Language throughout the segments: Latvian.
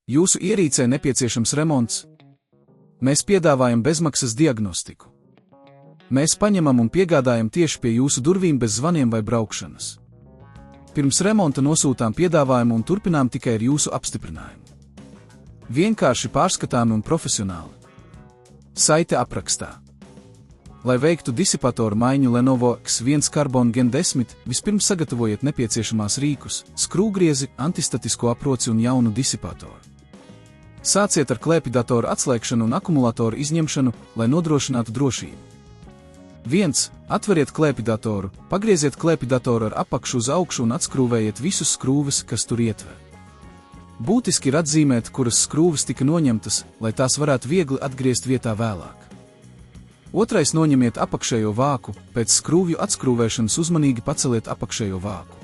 Jūsu ierīcē nepieciešams remonts? Mēs piedāvājam bezmaksas diagnostiku. Mēs paņemam un piegādājam tieši pie jūsu durvīm bez zvaniem vai braukšanas. Pirms remonta nosūtām piedāvājumu un turpinām tikai ar jūsu apstiprinājumu. Vienkārši pārskatāmi un profesionāli. Saite aprakstā. Lai veiktu disipatoru maiņu Lenovo X1 Carbon Gen 10, vispirms sagatavojiet nepieciešamās rīkus, skrūvgriezi, antistatisko aproci un jaunu disipatoru. Sāciet ar klēpjdatoru atslēgšanu un akumulātoru izņemšanu, lai nodrošinātu drošību. 1. Atveriet klēpjdatoru, pagrieziet klēpjdatoru ar apakšu uz augšu un atskrūvējiet visus skrūves, kas tur ietver. Būtiski ir atzīmēt, kuras skrūves tika noņemtas, lai tās varētu viegli atgriezt vietā vēlāk. 2. Noņemiet apakšējo vāku, pēc skrūvju atskrūvēšanas uzmanīgi paceliet apakšējo vāku.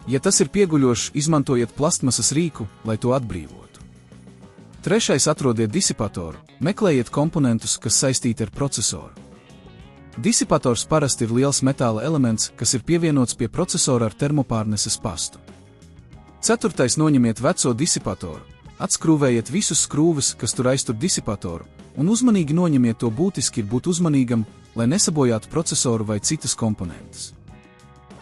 Ja tas ir pieguļošs, izmantojiet plastmasas rīku, lai to atbrīvotu. 3. Atrodiet disipatoru, meklējiet komponentus, kas saistīti ar procesoru. Disipators parasti ir liels metāla elements, kas ir pievienots pie procesora ar termopārneses pastu. 4. Noņemiet veco disipatoru, atskrūvējiet visus skrūves, kas tur aiztur disipatoru, un uzmanīgi noņemiet to. Būtiski ir būt uzmanīgam, lai nesabojātu procesoru vai citas komponentes.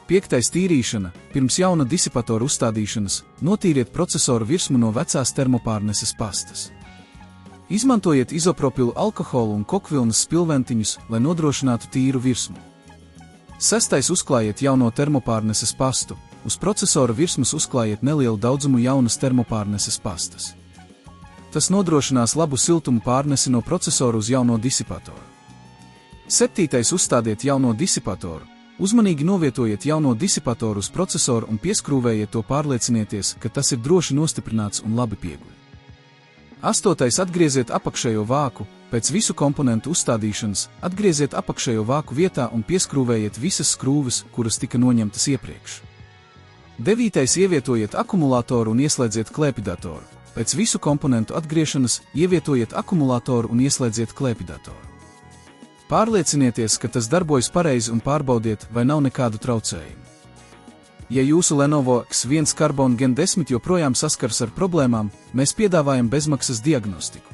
5. Tīrīšana. Pirms jauna disipatoru uzstādīšanas, notīriet procesoru virsmu no vecās termopārneses pastas. Izmantojiet izopropilu alkoholu un kokvilnas spilventiņus, lai nodrošinātu tīru virsmu. 6. Uzklājiet jauno termopārneses pastu. Uz procesora virsmas uzklājiet nelielu daudzumu jaunas termopārneses pastas. Tas nodrošinās labu siltumu pārnesi no procesora uz jauno disipatoru. 7. Uzstādiet jauno disipatoru. Uzmanīgi novietojiet jauno disipatoru uz procesoru un pieskrūvējiet to, pārliecinieties, ka tas ir droši nostiprināts un labi pieguļ. 8. Atgrieziet apakšējo vāku. Pēc visu komponentu uzstādīšanas atgrieziet apakšējo vāku vietā un pieskrūvējiet visas skrūves, kuras tika noņemtas iepriekš. 9. Ievietojiet akumulātoru un ieslēdziet klēpjdatoru. Pēc visu komponentu atgriešanas ievietojiet akumulātoru un ieslēdziet klēpjdatoru. Pārliecinieties, ka tas darbojas pareizi un pārbaudiet, vai nav nekādu traucējumu. Ja jūsu Lenovo X1 Carbon Gen 10 joprojām saskars ar problēmām, mēs piedāvājam bezmaksas diagnostiku.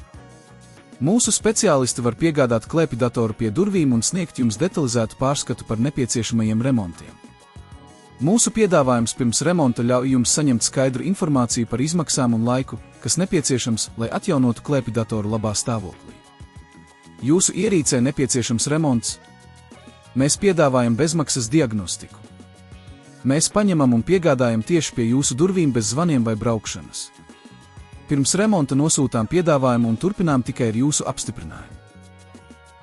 Mūsu speciālisti var piegādāt klēpjdatoru pie durvīm un sniegt jums detalizētu pārskatu par nepieciešamajiem remontiem. Mūsu piedāvājums pirms remonta ļauj jums saņemt skaidru informāciju par izmaksām un laiku, kas nepieciešams, lai atjaunotu klēpjdatoru labā stāvoklī. Jūsu ierīcē nepieciešams remonts? Mēs piedāvājam bezmaksas diagnostiku. Mēs paņemam un piegādājam tieši pie jūsu durvīm bez zvaniem vai braukšanas. Pirms remonta nosūtām piedāvājumu un turpinām tikai ar jūsu apstiprinājumu.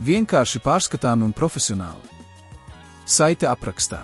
Vienkārši pārskatāmi un profesionāli. Saite aprakstā.